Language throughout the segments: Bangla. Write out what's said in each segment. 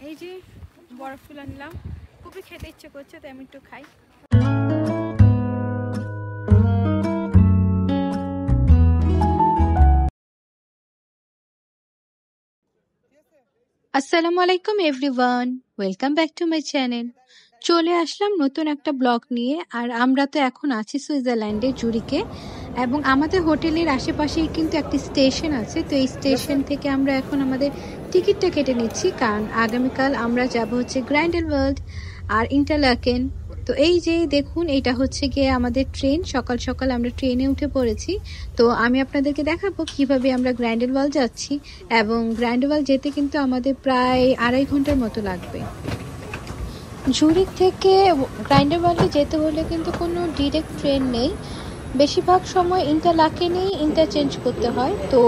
এই যে বরফগুলো আনলাম, খুবই খেতে ইচ্ছে করছে, তাই আমি একটু খাই। আসসালামু আলাইকুম everyone, welcome back to my channel. চলে আসলাম নতুন একটা ব্লগ নিয়ে। আর আমরা তো এখন আছি সুইজারল্যান্ডে জুরিকে, এবং আমাদের হোটেলের আশেপাশেই কিন্তু একটি স্টেশন আছে। তো এই স্টেশন থেকে আমরা এখন আমাদের টিকিটটা কেটে নিচ্ছি, কারণ আগামীকাল আমরা যাব হচ্ছে গ্রাইন্ডেলওয়াল্ড আর ইন্টারলাকেন। তো এই যে দেখুন, এটা হচ্ছে গিয়ে আমাদের ট্রেন। সকাল সকাল আমরা ট্রেনে উঠে পড়েছি। তো আমি আপনাদেরকে দেখাবো কিভাবে আমরা গ্রাইন্ডেলওয়াল্ড যাচ্ছি, এবং গ্রাইন্ডেলওয়াল্ড যেতে কিন্তু আমাদের প্রায় 2.5 ঘন্টার মতো লাগবে। জুরিক থেকে গ্রাইন্ডেলওয়াল্ডে যেতে হলে কিন্তু কোনো ডিরেক্ট ট্রেন নেই, বেশিরভাগ সময় ইন্টারলাকেনেই ইন্টারচেঞ্জ করতে হয়। তো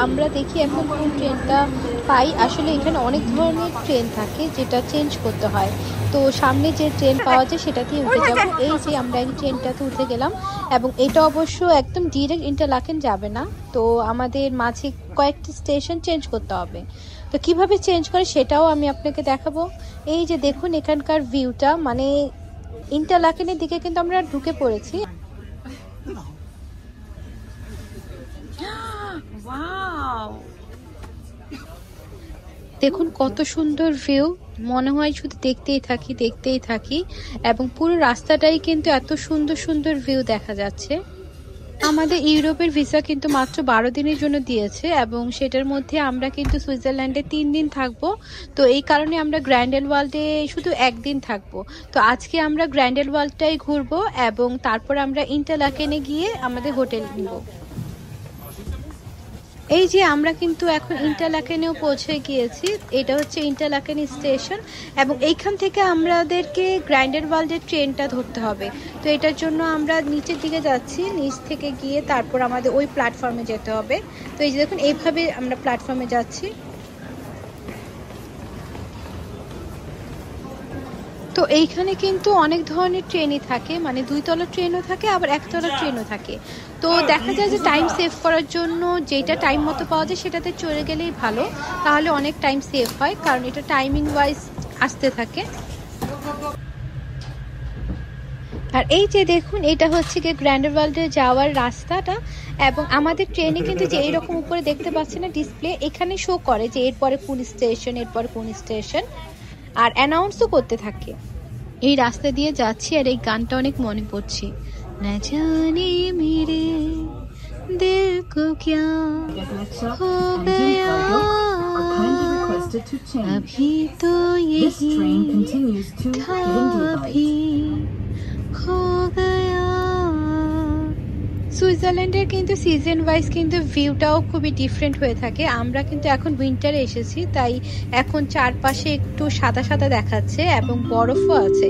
আমরা দেখি এখন কোন ট্রেনটা পাই। আসলে এখানে অনেক ধরনের ট্রেন থাকে যেটা চেঞ্জ করতে হয়। তো সামনে যে ট্রেন পাওয়া যায় সেটাতেই উঠে যাবো। এই যে আমরা এই ট্রেনটাতে উঠে গেলাম, এবং এটা অবশ্য একদম ডিরেক্ট ইন্টারলাকেন যাবে না। তো আমাদের মাঝে কয়েকটি স্টেশন চেঞ্জ করতে হবে। তো কিভাবে চেঞ্জ করে সেটাও আমি আপনাকে দেখাবো। এই যে দেখুন এখানকার ভিউটা, মানে ইন্টারলাকেনের দিকে কিন্তু আমরা ঢুকে পড়েছি। দেখুন কত সুন্দর ভিউ, মনে হয় শুধু দেখতেই থাকি, এবং পুরো রাস্তাটাই কিন্তু এত সুন্দর সুন্দর ভিউ দেখা যাচ্ছে। আমাদের ইউরোপের ভিসা কিন্তু মাত্র 12 দিনের জন্য দিয়েছে, এবং সেটার মধ্যে আমরা কিন্তু সুইজারল্যান্ডে 3 দিন থাকবো। তো এই কারণে আমরা গ্রাইন্ডেলওয়াল্ডে শুধু 1 দিন থাকবো। তো আজকে আমরা গ্রাইন্ডেলওয়াল্ডটাই ঘুরবো, এবং তারপর আমরা ইন্টারলাকেনে গিয়ে আমাদের হোটেল নিব। এই যে আমরা কিন্তু এখন ইন্টারলাকেনেও পৌঁছে গিয়েছি। এটা হচ্ছে ইন্টারলাকেন স্টেশন, এবং এইখান থেকে আমাদেরকে গ্রাইন্ডেলওয়াল্ডের ট্রেনটা ধরতে হবে। তো এটার জন্য আমরা নিচের দিকে যাচ্ছি, নিচ থেকে গিয়ে তারপর আমাদের ওই প্ল্যাটফর্মে যেতে হবে। তো এই যে দেখুন এইভাবে আমরা প্ল্যাটফর্মে যাচ্ছি। তো এইখানে কিন্তু অনেক ধরনের ট্রেনই থাকে, মানে 2 তলার ট্রেনও থাকে, আবার 1 তলার ট্রেনও থাকে। তো দেখা যায় যে টাইম সেভ করার জন্য যেটা টাইম মতো পাওয়া যায় সেটাতে চলে গেলেই ভালো, তাহলে অনেক টাইম সেভ হয়, কারণ এটা টাইমিং ওয়াইজ আসতে থাকে। আর এই যে দেখুন এটা হচ্ছে কি গ্রাইন্ডেলওয়াল্ডে যাওয়ার রাস্তাটা, এবং আমাদের ট্রেনে কিন্তু যে এইরকম উপরে দেখতে পাচ্ছি না ডিসপ্লে, এখানে শো করে যে এরপরে কোন স্টেশন, আর অ্যানাউন্সও করতে থাকে। এই রাস্তা দিয়ে যাচ্ছি আর এই গানটা অনেক মনে পড়ছে, না জানি মেরে দিল কো ক্যা হো গয়া अभी तो यही था भी खो गया। সুইজারল্যান্ডের কিন্তু সিজন ওয়াইজ কিন্তু ভিউটাও খুবই ডিফারেন্ট হয়ে থাকে। আমরা কিন্তু এখন উইন্টারে এসেছি, তাই এখন চারপাশে একটু সাদা সাদা দেখাচ্ছে এবং বরফও আছে।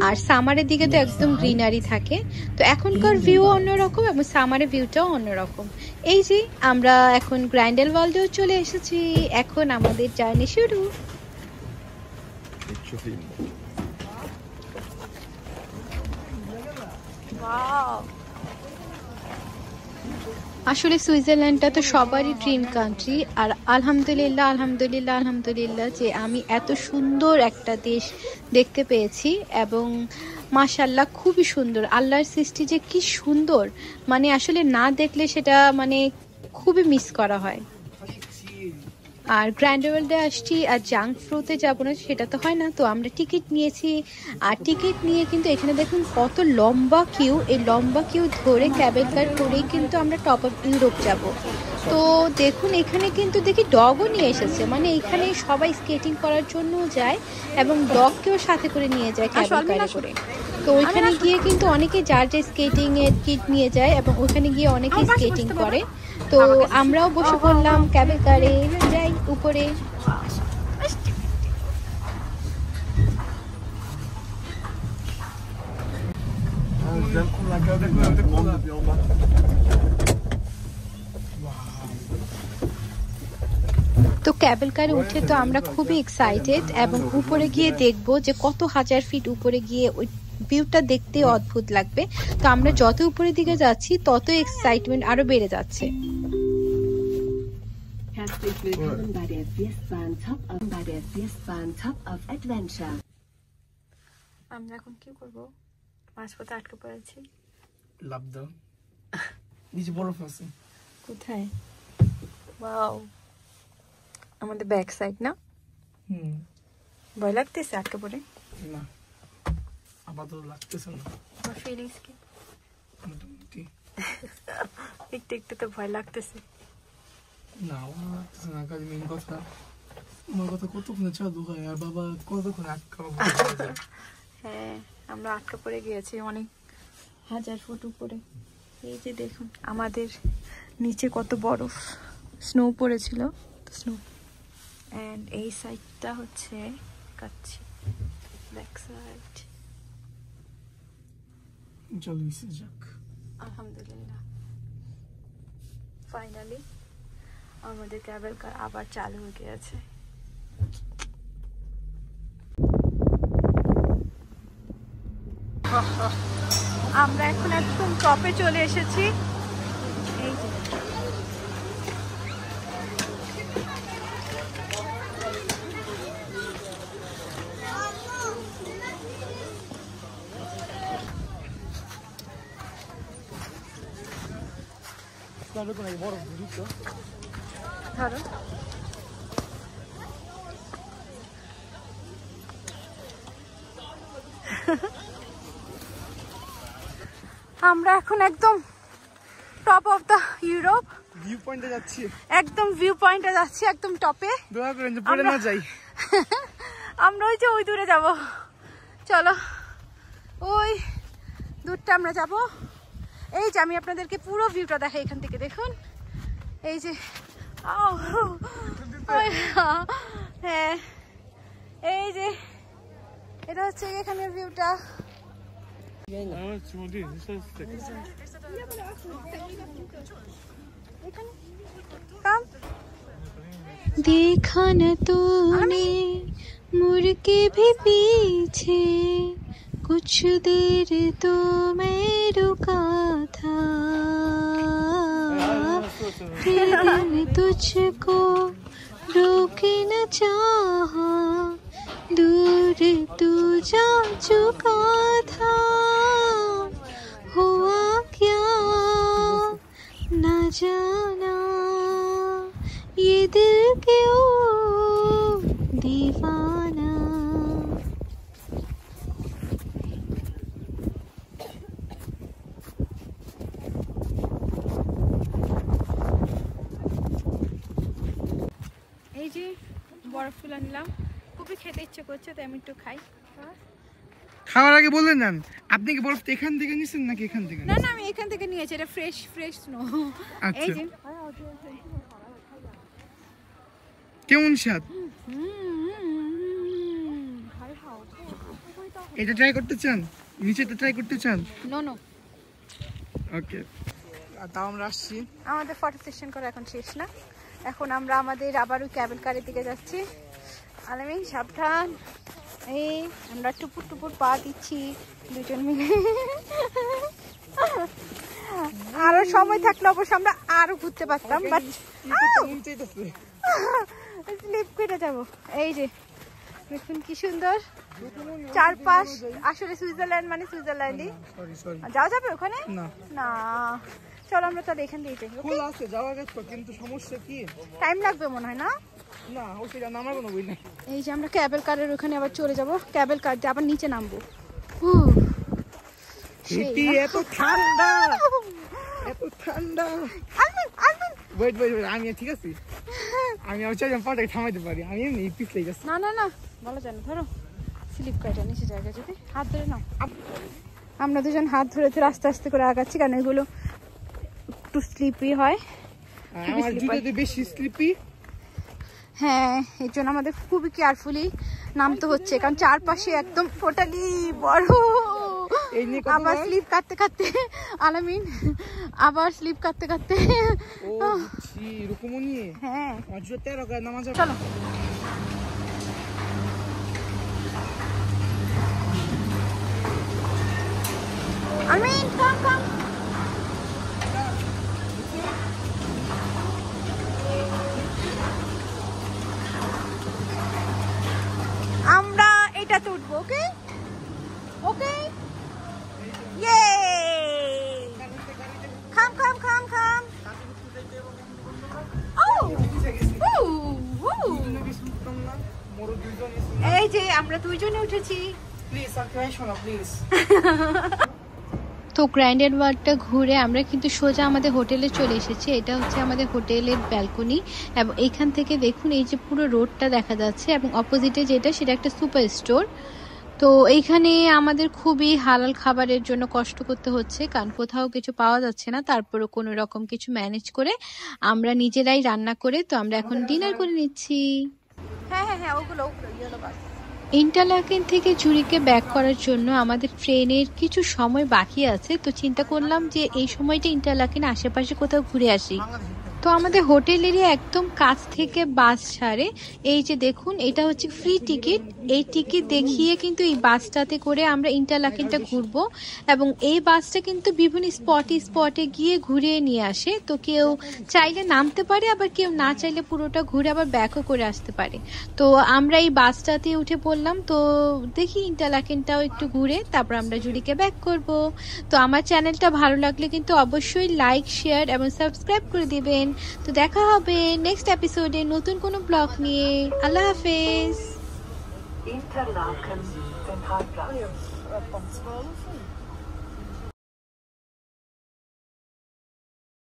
আর সামারের দিকে তো একদম গ্রিনারি থাকে। তো এখনকার ভিউ অন্যরকম, এবং সামারের ভিউটাও অন্যরকম। এই যে আমরা এখন গ্রাইন্ডেলওয়াল্ডেও চলে এসেছি, এখন আমাদের জার্নি শুরু। আসলে সুইজারল্যান্ডটা তো সবারই ড্রিম কান্ট্রি। আর আলহামদুলিল্লাহ যে আমি এত সুন্দর একটা দেশ দেখতে পেয়েছি, এবং মাশাআল্লাহ খুবই সুন্দর। আল্লাহর সৃষ্টি যে কি সুন্দর, মানে আসলে না দেখলে সেটা মানে খুবই মিস করা হয়। আর গ্রাইন্ডেলওয়াল্ডে আসছি আর জাঙ্ক ফ্রুতে যাবো না সেটা তো হয় না। তো আমরা টিকিট নিয়েছি, আর টিকিট নিয়ে কিন্তু এখানে দেখুন কত লম্বা কিউ। এই লম্বা কিউ ধরে ক্যাবেল কার করেই কিন্তু আমরা টপ অফ ইউরোপ যাব। তো দেখুন এখানে কিন্তু দেখি ডগও নিয়ে এসেছে, মানে এখানে সবাই স্কেটিং করার জন্য যায়, এবং ডগকেও সাথে করে নিয়ে যায় ক্যাবেল কারে করে। তো ওইখানে গিয়ে কিন্তু অনেকে যার যে স্কেটিং এর কিট নিয়ে যায়, এবং ওখানে গিয়ে অনেকে স্কেটিং করে। তো আমরাও বসে পড়লাম ক্যাবেল কারে, যাই উপরে। তো ক্যাবেল কারে উঠে তো আমরা খুবই এক্সাইটেড, এবং উপরে গিয়ে দেখবো যে কত হাজার ফিট উপরে গিয়ে ওই ভিউটা দেখতে অদ্ভুত লাগবে। তো আমরা যত উপরের দিকে যাচ্ছি তত এক্সাইটমেন্ট আরো বেড়ে যাচ্ছে। Herzlich willkommen bei der Fiestbahn Top of Adventure. আমরা এখন কি করব? মাঝপথে আটকে পড়েছি। লাভ দাও। নিচে বরফ আছে। কোথায়? ওয়াও। আমাদের ব্যাক সাইড না? ভয় লাগতেছে আটকে পড়ে? না। আপাতত লাগতেছে না। আমার ফিলিংস কি? মোটামুটি। একটু একটু তো ভয় লাগতেছে। না, আমার লাগতেছে না। কাজে মেন কথা আমার কথা কতক্ষণে চালু হয় আর বাবা কতক্ষণে আটকাবো। হ্যাঁ, আমরা আটকা পড়ে গিয়েছি অনেক 1000 ফুট উপরে। এই যে দেখুন আমাদের নিচে কত বরফ, স্নো পড়েছিল, স্নো। এন্ড এই সাইডটা হচ্ছে কাচ্চি, ব্যাক সাইড। চলো নিচে যাক। আলহামদুলিল্লাহ, ফাইনালি আমাদের ক্যাবেল কার আবার চালু হয়ে গিয়েছে। আমরা এখন একদম টপে চলে এসেছি। এই যে বরফ বুঝছো? ধরো আমরা এখন একদম top of the Europe view পয়েন্টে যাচ্ছি। একদম ভিউ পয়েন্টে যাচ্ছি, একদম টপে। দোয়া করেন যে পড়ে না যাই। আমরা ওই যে ওই দূরে যাব। চলো ওই দূরটা আমরা যাব। এই যে আমি আপনাদেরকে পুরো ভিউটা দেখাই এখান থেকে, দেখুন এই যে। হ্যাঁ, এই যে এটা হচ্ছে এখানের ভিউটা। देखा न तूने मुड़ के भी पीछे, कुछ देर तो मैं रुका था, फिर दिल तुझको रोके न चाहा, दूर तू जा चुका था, हुआ क्या ना जाना, ये दिल क्यों दीवाना। এই যে বরফ তুলে নিলাম, খুবই খেতে ইচ্ছে করছে, তাই আমি একটু খাই। খাওয়ার আগে বললেন না আপনি কি বরফ এখান থেকে নিছেন নাকি এখান থেকে? না না, আমি এখান থেকে নিয়েছি, এটা ফ্রেশ ফ্রেশ স্নো। এই যে কেমন স্বাদ? এটা ট্রাই করতে চান? নিচেটা ট্রাই করতে চান? No no. ওকে, তাও আমরা আসছি। আমাদের ফটো সেশন করা এখন শেষ না, এখন আমরা আমাদের আবারও ক্যাবেল কারের দিকে যাচ্ছি। আলামিন সাবধান। এই আমরা টুপুর টুপুর পা দিচ্ছি দুজন মিলে। আরো সময় থাকলে অবশ্য আমরা আরো ঘুরতে পারতাম, বাট স্লিপ কেটে যাবো। এই যে দেখুন কি সুন্দর চারপাশ, আসলে সুইজারল্যান্ড মানে সুইজারল্যান্ডই। যাওয়া যাবে ওখানে? না, চলো আমরা তাহলে এখান দিয়ে যাই। ফুল আছে যাওয়া গেছে, কিন্তু সমস্যা কি টাইম লাগবে মনে হয় না? না, ওইটা নামার কোনো বই নাই। এই যে আমরা ক্যাবেল কারের ওখানে আবার চলে যাব, ক্যাবেল কার দিয়ে আবার নিচে নামবো। এত ঠান্ডা, এত ঠান্ডা। ওয়েট ওয়েট ওয়েট, আমি ঠিক আছে, আমি চাইলাম পাটাকে থামাইতে পারি, আমি এমনি পিছলে গেছি। না না না, বলা যায় না, ধরো স্লিপ কাটা নিচে জায়গা, যদি হাত ধরে নাও। আমরা দুজন হাত ধরে ধরে আস্তে আস্তে করে আগাচ্ছি, কারণ এগুলো একটু স্লিপি হয়। আমার জুতোতে বেশি স্লিপি। হ্যাঁ, এই জন্য আমাদের খুবই কেয়ারফুলি নামতে হচ্ছে, কারণ চারপাশে একদম টোটালি বড়। আবার স্লিপ কাটতে কাটতে আলামিন, আবার স্লিপ কাটতে কাটতে। হ্যাঁ চলো। আলামিন কাম কাম। ওকে ওকে ইয়ে খাম খাম খাম খাম এই যে আমরা দুইজনে উঠেছি প্লিজ আর কেউ শোনো প্লিজ। তো গ্র্যান্ডেড ওয়ার্ল্ডটা ঘুরে আমরা কিন্তু সোজা আমাদের হোটেলে চলে এসেছি। এটা হচ্ছে আমাদের হোটেলের ব্যালকনি এবং এখান থেকে দেখুন এই যে পুরো রোডটা দেখা যাচ্ছে এবং অপোজিটে যেটা সেটা একটা সুপার স্টোর। তো এইখানে আমাদের খুবই হালাল খাবারের জন্য কষ্ট করতে হচ্ছে, কারণ কোথাও কিছু পাওয়া যাচ্ছে না। তারপরও কোনো রকম কিছু ম্যানেজ করে আমরা নিজেরাই রান্না করে তো আমরা এখন ডিনার করে নিচ্ছি। হ্যাঁ হ্যাঁ হ্যাঁ ওগুলো ইয়েলো বাস। ইন্টারলাকেন থেকে জুরিকে ব্যাক করার জন্য আমাদের ট্রেনের কিছু সময় বাকি আছে, তো চিন্তা করলাম যে এই সময়টা ইন্টারলাকেন আশেপাশে কোথাও ঘুরে আসি। তো আমাদের হোটেলেরই একদম কাছ থেকে বাস ছাড়ে। এই যে দেখুন এটা হচ্ছে ফ্রি টিকিট, এই টিকিট দেখিয়ে কিন্তু এই বাসটাতে করে আমরা ইন্টারলাকেনটা ঘুরবো এবং এই বাসটা কিন্তু বিভিন্ন স্পটে গিয়ে ঘুরিয়ে নিয়ে আসে। তো কেউ চাইলে নামতে পারে, আবার কেউ না চাইলে পুরোটা ঘুরে আবার ব্যাকও করে আসতে পারে। তো আমরা এই বাসটাতে উঠে পড়লাম। তো দেখি ইন্টারলাকেনটাও একটু ঘুরে তারপর আমরা জুরিকে ব্যাক করব। তো আমার চ্যানেলটা ভালো লাগলে কিন্তু অবশ্যই লাইক শেয়ার এবং সাবস্ক্রাইব করে দিবেন। তো দেখা হবে নেক্সট এপিসোডে নতুন কোনো ব্লগ নিয়ে। আল্লাহ হাফেজ। Interlaken Zentralplatz.